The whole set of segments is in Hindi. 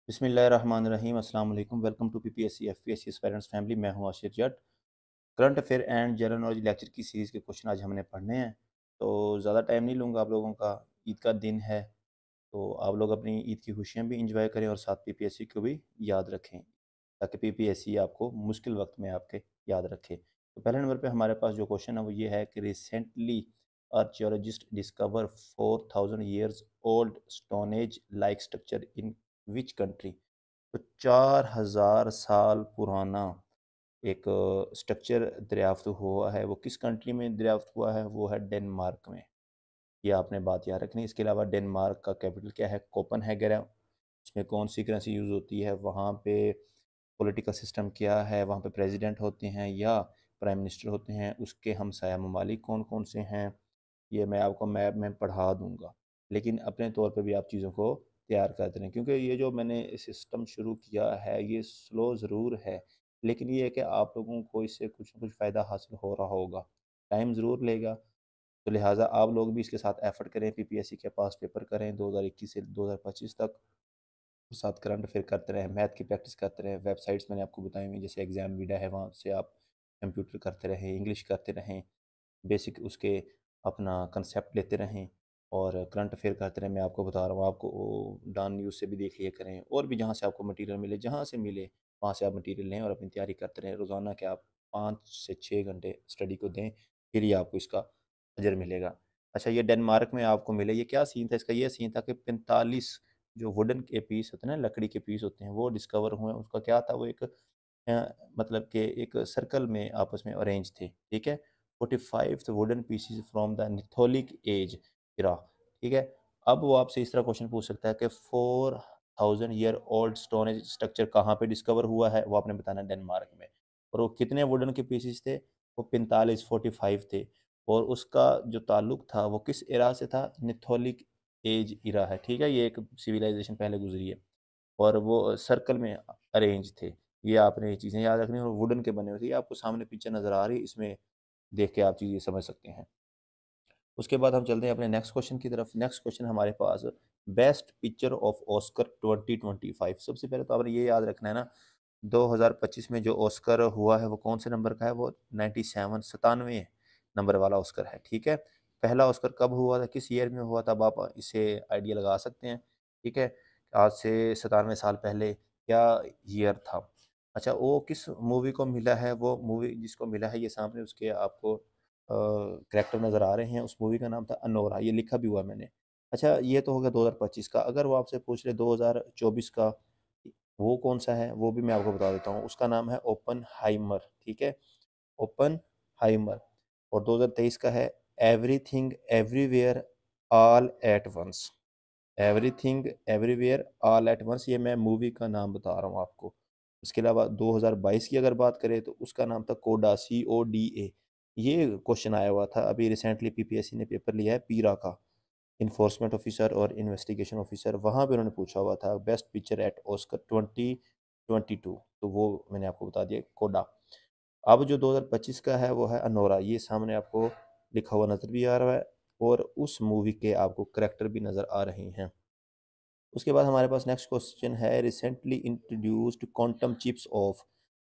बिस्मिल्लाहिर्रहमानिर्रहीम अस्सलाम वालेकुम। Welcome to PPSC FPSC aspirants family. मैं हूं Ashir Jat. Current affair and general knowledge lecture की सीरीज़ के क्वेश्चन आज हमने पढ़ने हैं, तो ज़्यादा टाइम नहीं लूँगा आप लोगों का। ईद का दिन है, तो आप लोग अपनी ईद की खुशियाँ भी इंजॉय करें और साथ पीपीएससी को भी याद रखें, ताकि पीपीएससी आपको मुश्किल वक्त में आपके याद रखे। तो पहले नंबर पे हमारे पास जो क्वेश्चन है वो ये है कि recently archaeologist discover 4000 years old stone age like structure in which country. तो 4000 साल पुराना एक स्ट्रक्चर दरियाफ्त हुआ है, वो किस कंट्री में दरियाफ्त हुआ है? वो है डेनमार्क में। ये आपने बात याद रखनी। इसके अलावा डेनमार्क का कैपिटल क्या है? कोपनहेगन है। उसमें कौन सी करेंसी यूज़ होती है? वहाँ पे पॉलिटिकल सिस्टम क्या है? वहाँ पे प्रेसिडेंट होते हैं या प्राइम मिनिस्टर होते हैं? उसके हमसाया ममालिक कौन कौन से हैं? ये मैं आपको मैप में पढ़ा दूंगा, लेकिन अपने तौर पे भी आप चीज़ों को तैयार करते रहें, क्योंकि ये जो मैंने सिस्टम शुरू किया है ये स्लो ज़रूर है, लेकिन ये है कि आप लोगों को इससे कुछ ना कुछ फ़ायदा हासिल हो रहा होगा। टाइम ज़रूर लेगा, तो लिहाजा आप लोग भी इसके साथ एफ़र्ट करें, पीपीएससी के पास पेपर करें 2021 से 2025 तक। साथ करंट अफेयर करते रहें, मैथ की प्रैक्टिस करते रहें। वेबसाइट्स मैंने आपको बताई हुई, जैसे एग्ज़ाम वीडा है, वहाँ से आप कंप्यूटर करते रहें, इंग्लिश करते रहें, बेसिक उसके अपना कंसेप्ट लेते रहें और करंट अफेयर करते रहें। मैं आपको बता रहा हूँ, आपको डॉन न्यूज़ से भी देख लिया करें, और भी जहाँ से आपको मटेरियल मिले, जहाँ से मिले वहाँ से आप मटेरियल लें और अपनी तैयारी करते रहें। रोज़ाना के आप 5 से 6 घंटे स्टडी को दें, फिर ही आपको इसका अजर मिलेगा। अच्छा, ये डेनमार्क में आपको मिले, ये क्या सीन था इसका? ये सीन था कि 45 जो वुडन के पीस होते हैं ना, लकड़ी के पीस होते हैं, वो डिस्कवर हुए। उसका क्या था? वो एक मतलब कि एक सर्कल में आपस में अरेंज थे, ठीक है। 45 wooden pieces from the lithic age era, ठीक है। अब वो आपसे इस तरह क्वेश्चन पूछ सकता है कि 4000 year old stone age structure कहाँ पे डिस्कवर हुआ है? वो आपने बताना है डेनमार्क में। और वो कितने वुडन के पीसेस थे? वो 45 थे। और उसका जो ताल्लुक था वो किस एरा से था? निथोलिक एज इरा है, ठीक है। ये एक सिविलाइजेशन पहले गुजरी है, और वो सर्कल में अरेंज थे। ये आपने ये चीज़ें याद रखनी, और वुडन के बने हुए थे। ये आपको सामने पिक्चर नज़र आ रही है, इसमें देख के आप चीज़ें समझ सकते हैं। उसके बाद हम चलते हैं अपने नेक्स्ट क्वेश्चन की तरफ। नेक्स्ट क्वेश्चन हमारे पास, बेस्ट पिक्चर ऑफ ऑस्कर 2025। सबसे पहले तो आपने ये याद रखना है ना, 2025 में जो ऑस्कर हुआ है वो कौन से नंबर का है? वो 97 97 नंबर वाला ऑस्कर है, ठीक है। पहला ऑस्कर कब हुआ था, किस ईयर में हुआ था? अब आप इससे आइडिया लगा सकते हैं, ठीक है। आज से 97 साल पहले क्या ईयर था? अच्छा, वो किस मूवी को मिला है? वो मूवी जिसको मिला है, ये सामने उसके आपको कैरेक्टर नज़र आ रहे हैं। उस मूवी का नाम था अनोरा, ये लिखा भी हुआ है मैंने। अच्छा, ये तो हो गया 2025 का। अगर वो आपसे पूछ ले 2024 का, वो कौन-सा है? वो भी मैं आपको बता देता हूँ। उसका नाम है ओपेनहाइमर, ठीक है, ओपेनहाइमर। और 2023 का है Everything Everywhere All at Once. Everything Everywhere All at Once, ये मैं मूवी का नाम बता रहा हूँ आपको। उसके अलावा 2022 की अगर बात करें तो उसका नाम था कोडा, CODA। ये क्वेश्चन आया हुआ था अभी रिसेंटली, पीपीएससी ने पेपर लिया है पीरा का, इन्फोर्समेंट ऑफिसर और इन्वेस्टिगेशन ऑफिसर। वहाँ पे उन्होंने पूछा हुआ था बेस्ट पिक्चर एट ऑस्कर 2022, तो वो मैंने आपको बता दिया, कोडा। अब जो 2025 का है वो है अनोरा, ये सामने आपको लिखा हुआ नज़र भी आ रहा है, और उस मूवी के आपको करेक्टर भी नज़र आ रहे हैं। उसके बाद हमारे पास नेक्स्ट क्वेश्चन है, recently introduced quantum chips of.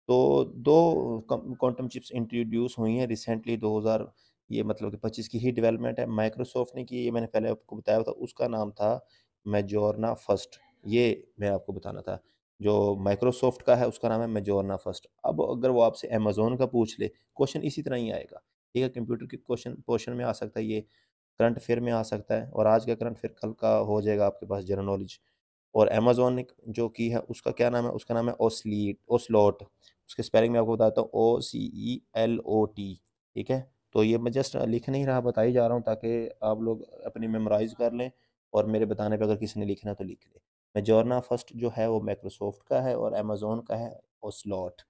तो दो क्वांटम चिप्स इंट्रोड्यूस हुई हैं रिसेंटली, 2000, ये मतलब कि 25 की ही डेवलपमेंट है। माइक्रोसॉफ्ट ने की, ये मैंने पहले आपको बताया था, उसका नाम था मेजोरना फर्स्ट। ये मैं आपको बताना था, जो माइक्रोसॉफ्ट का है उसका नाम है मेजोरना फर्स्ट। अब अगर वो आपसे अमेजोन का पूछ ले, क्वेश्चन इसी तरह ही आएगा, ठीक है। कंप्यूटर के क्वेश्चन पोर्शन में आ सकता है, ये करंट अफेयर में आ सकता है, और आज का करंट अफेयर कल का हो जाएगा आपके पास जनरल नॉलेज। और अमेज़न ने जो की है उसका क्या नाम है? उसका नाम है ओसलॉट। उसके स्पेलिंग में आपको बताता हूँ, OCELOT, ठीक है। तो ये मैं जस्ट लिख नहीं रहा, बता ही जा रहा हूँ, ताकि आप लोग अपनी मेमोराइज़ कर लें, और मेरे बताने पे अगर किसी ने लिखना है तो लिख ले। मैजोरना फर्स्ट जो है वो माइक्रोसॉफ्ट का है, और अमेज़न का है ओसलॉट।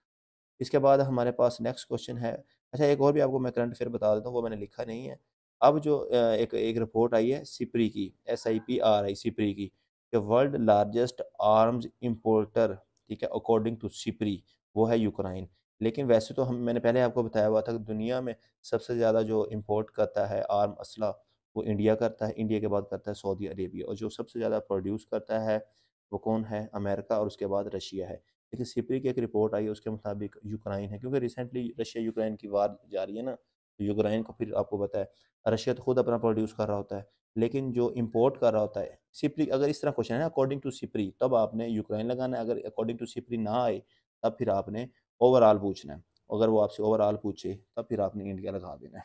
इसके बाद हमारे पास नेक्स्ट क्वेश्चन है। अच्छा, एक और भी आपको मैं करंट अफेयर बता देता हूँ, वो मैंने लिखा नहीं है। अब जो एक एक रिपोर्ट आई है सिप्री की, SIPRI, सिप्री की, कि वर्ल्ड लार्जेस्ट आर्म्स इंपोर्टर, ठीक है, अकॉर्डिंग टू सिप्री, वो है यूक्रेन। लेकिन वैसे तो हम, मैंने पहले आपको बताया हुआ था कि दुनिया में सबसे ज़्यादा जो इंपोर्ट करता है आर्म असला, वो इंडिया करता है। इंडिया के बाद करता है सऊदी अरेबिया, और जो सबसे ज़्यादा प्रोड्यूस करता है वो कौन है? अमेरिका और उसके बाद रशिया है। लेकिन सिपरी की एक रिपोर्ट आई है उसके मुताबिक यूक्रेन है, क्योंकि रिसेंटली रशिया यूक्रेन की वार जारी है ना, तो यूक्रेन को फिर आपको पता है रशिया तो खुद अपना प्रोड्यूस कर रहा होता है, लेकिन जो इम्पोर्ट कर रहा होता है सिपरी, अगर इस तरह क्वेश्चन है ना अकॉर्डिंग टू सिपरी, तब आपने यूक्रेन लगाना है, अगर अकॉर्डिंग टू सिपरी ना आए तब फिर आपने ओवरऑल पूछना है। अगर वो आपसे ओवरऑल पूछे तब फिर आपने इंडिया लगा देना है।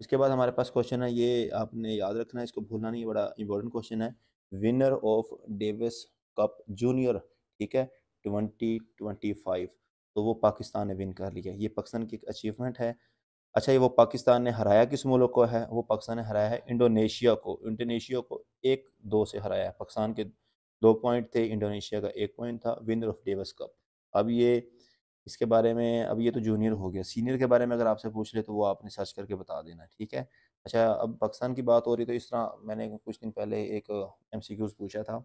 इसके बाद हमारे पास क्वेश्चन है, ये आपने याद रखना है, इसको भूलना नहीं, बड़ा इंपॉर्टेंट क्वेश्चन है। Winner of Davis cup junior, ठीक है, 2025, तो वो पाकिस्तान ने विन कर लिया। ये पाकिस्तान की एक अचीवमेंट है। अच्छा, ये वो पाकिस्तान ने हराया किस मुल्क को है? वो पाकिस्तान ने हराया है इंडोनेशिया को। इंडोनेशिया को 1-2 से हराया है। पाकिस्तान के 2 पॉइंट थे, इंडोनेशिया का 1 पॉइंट था। Winner of Davis cup. अब ये इसके बारे में, अब ये तो जूनियर हो गया, सीनियर के बारे में अगर आपसे पूछ ले तो वो आपने सर्च करके बता देना, ठीक है। अच्छा, अब पाकिस्तान की बात हो रही तो इस तरह मैंने कुछ दिन पहले एक एमसीक्यूज पूछा था,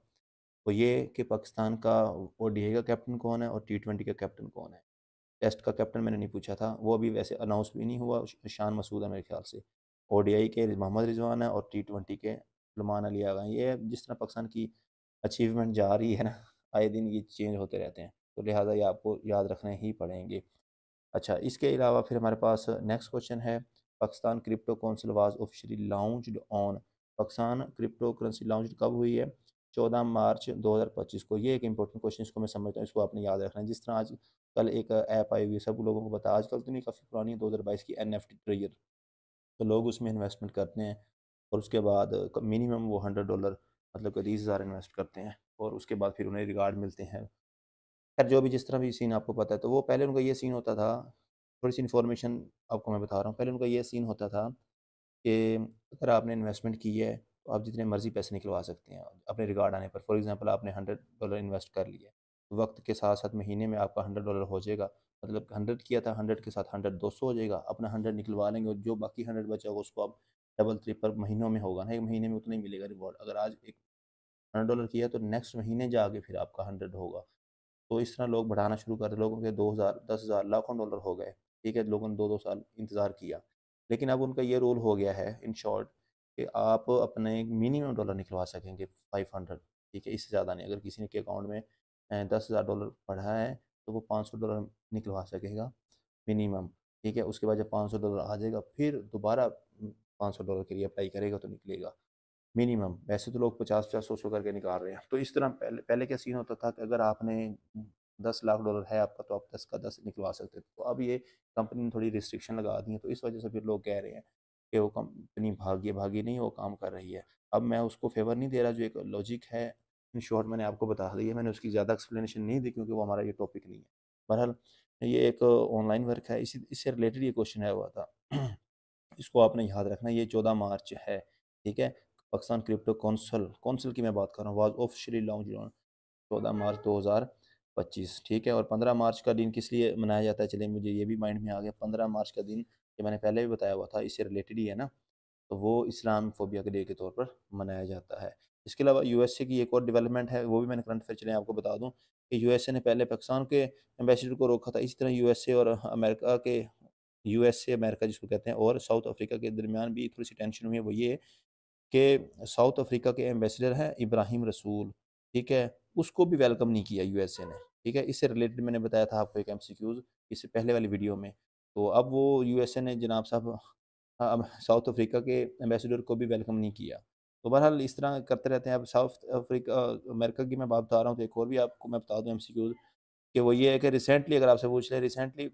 वो ये कि पाकिस्तान का ओडीआई का कैप्टन कौन है और टी20 का कैप्टन कौन है। टेस्ट का कैप्टन मैंने नहीं पूछा था, वो अभी वैसे अनाउंस भी नहीं हुआ, शान मसूद है मेरे ख्याल से। ओडीआई के मोहम्मद रिजवान है और टी20 के सलमान अली आगा हैं। ये जिस तरह पाकिस्तान की अचीवमेंट जा रही है ना, आए दिन ये चेंज होते रहते हैं, तो लिहाजा ये आपको याद रखने ही पड़ेंगे। अच्छा, इसके अलावा फिर हमारे पास नेक्स्ट क्वेश्चन है, Pakistan crypto council was officially launched on, Pakistan crypto currency launch कब हुई है? 14 मार्च 2025 को। ये एक इंपॉर्टेंट क्वेश्चन, इसको मैं समझता हूँ, इसको आपने याद रखना है। जिस तरह आज कल एक ऐप आई हुई है, सब लोगों को पता है, आजकल तो नहीं, काफ़ी पुरानी है, 2022 की, एनएफटी ट्रेजर, तो लोग उसमें इन्वेस्टमेंट करते हैं और उसके बाद मिनिमम वो $100, मतलब कि 30,000 इन्वेस्ट करते हैं और उसके बाद फिर उन्हें रिगार्ड मिलते हैं। खैर, जो भी जिस तरह भी सीन आपको पता है, तो वो पहले उनका ये सीन होता था, थोड़ी-सी इन्फॉर्मेशन आपको मैं बता रहा हूँ। पहले उनका ये सीन होता था कि अगर आपने इन्वेस्टमेंट की है, तो आप जितने मर्ज़ी पैसे निकलवा सकते हैं अपने रिकॉर्ड आने पर। फॉर एग्ज़ाम्पल आपने $100 इन्वेस्ट कर लिया, तो वक़्त के साथ-साथ महीने में आपका $100 हो जाएगा। मतलब 100 किया था, 100 के साथ 100 200 हो जाएगा। अपना 100 निकलवा लेंगे और जो बाकी 100 बचा होगा उसको आप डबल ट्रिपल महीनों में होगा ना, 1 महीने में उतना ही मिलेगा रिवॉर्ड। अगर आज एक $100 किया तो नेक्स्ट महीने जाके फिर आपका 100 होगा। तो इस तरह लोग बढ़ाना शुरू कर दिए, लोगों के 2000, 10,000, लाखों डॉलर हो गए, ठीक है। लोगों ने 2-2 साल इंतज़ार किया, लेकिन अब उनका ये रूल हो गया है इन शॉर्ट कि आप अपने मिनिमम डॉलर निकलवा सकेंगे 500, ठीक है, इससे ज़्यादा नहीं। अगर किसी के अकाउंट में $10,000 पड़ा है तो वो $500 निकलवा सकेगा मिनिमम, ठीक है। उसके बाद जब $500 आ जाएगा फिर दोबारा $500 के लिए अप्लाई करेगा तो निकलेगा मिनिमम। वैसे तो लोग 50-50, 100-100 करके निकाल रहे हैं। तो इस तरह पहले पहले क्या सीन होता था कि अगर आपने $10 लाख है आपका, तो आप 10 का 10 निकलवा सकते थे। तो अब ये कंपनी ने थोड़ी रिस्ट्रिक्शन लगा दी है, तो इस वजह से फिर लोग कह रहे हैं कि वो कंपनी भागी भागी नहीं, वो काम कर रही है। अब मैं उसको फेवर नहीं दे रहा, जो एक लॉजिक है इन शॉर्ट मैंने आपको बता दी है। मैंने उसकी ज़्यादा एक्सप्लेनेशन नहीं दी क्योंकि वो हमारा ये टॉपिक नहीं है। बहरहाल, ये एक ऑनलाइन वर्क है, इसी इससे रिलेटेड ये क्वेश्चन आया हुआ था। इसको आपने याद रखना, ये 14 मार्च है, ठीक है। पाकिस्तान क्रिप्टो कौंसल कौंसल की मैं बात कर रहा हूँ, वाज ऑफिशियली लॉन्च ऑन 14 मार्च 2025, ठीक है। और 15 मार्च का दिन किस लिए मनाया जाता है? चलिए, मुझे ये भी माइंड में आ गया। 15 मार्च का दिन, ये मैंने पहले भी बताया हुआ था, इससे रिलेटेड ही है ना, तो वो इस्लाम फोबिया के डे के तौर पर मनाया जाता है। इसके अलावा यूएसए की एक और डेवलपमेंट है, वो भी मैंने करंट अफेयर, चलें आपको बता दूं कि यूएसए ने पहले पाकिस्तान के एम्बेसडर को रोका था। इसी तरह यूएसए और अमेरिका के, यूएसए अमेरिका जिसको कहते हैं, और साउथ अफ्रीका के दरमियान भी थोड़ी सी टेंशन हुई है। वो ये कि साउथ अफ्रीका के एम्बेसडर हैं इब्राहिम रसूल, ठीक है, उसको भी वेलकम नहीं किया यूएसए ने, ठीक है। इससे रिलेटेड मैंने बताया था आपको एक एमसीक्यूज इससे पहले वाली वीडियो में। तो अब वो यूएसए ने जनाब साहब अब साउथ अफ्रीका के एम्बेसडर को भी वेलकम नहीं किया। तो बहरहाल इस तरह करते रहते हैं। अब साउथ अफ्रीका, अमेरिका की मैं बात बता रहा हूँ, तो एक और भी आपको मैं बता दूँ एमसीक्यूज, कि वो ये है कि रिसेंटली, अगर आपसे पूछ ले, recently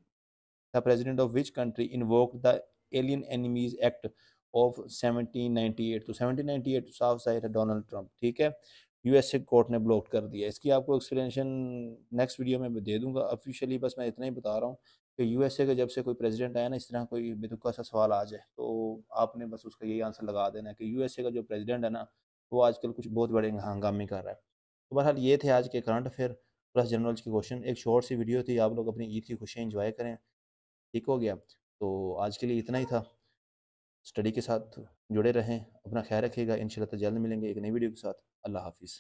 the president of which country invoked the alien enemies act of 1798, तो 1798 साफ जाहिर है डोनाल्ड ट्रंप, ठीक है। यूएसए कोर्ट ने ब्लॉक कर दिया। इसकी आपको एक्सप्लेनेशन नेक्स्ट वीडियो में दे दूंगा ऑफिशियली। बस मैं इतना ही बता रहा हूँ कि यूएसए का जब से कोई प्रेसिडेंट आया ना, इस तरह कोई बेतुका सा सवाल आ जाए, तो आपने बस उसका यही आंसर लगा देना है कि यूएसए का जो प्रेसिडेंट है ना, वो आजकल कुछ बहुत बड़े हंगामे कर रहा है। तो बहरहाल ये थे आज के करंट अफेयर प्लस जनरल के क्वेश्चन। एक शॉर्ट सी वीडियो थी, आप लोग अपनी ईद की खुशियाँ इंजॉय करें, ठीक हो गया। तो आज के लिए इतना ही था। स्टडी के साथ जुड़े रहें, अपना ख्याल रखिएगा। इंशाल्लाह तो जल्द मिलेंगे एक नई वीडियो के साथ। अल्लाह हाफ़िज़।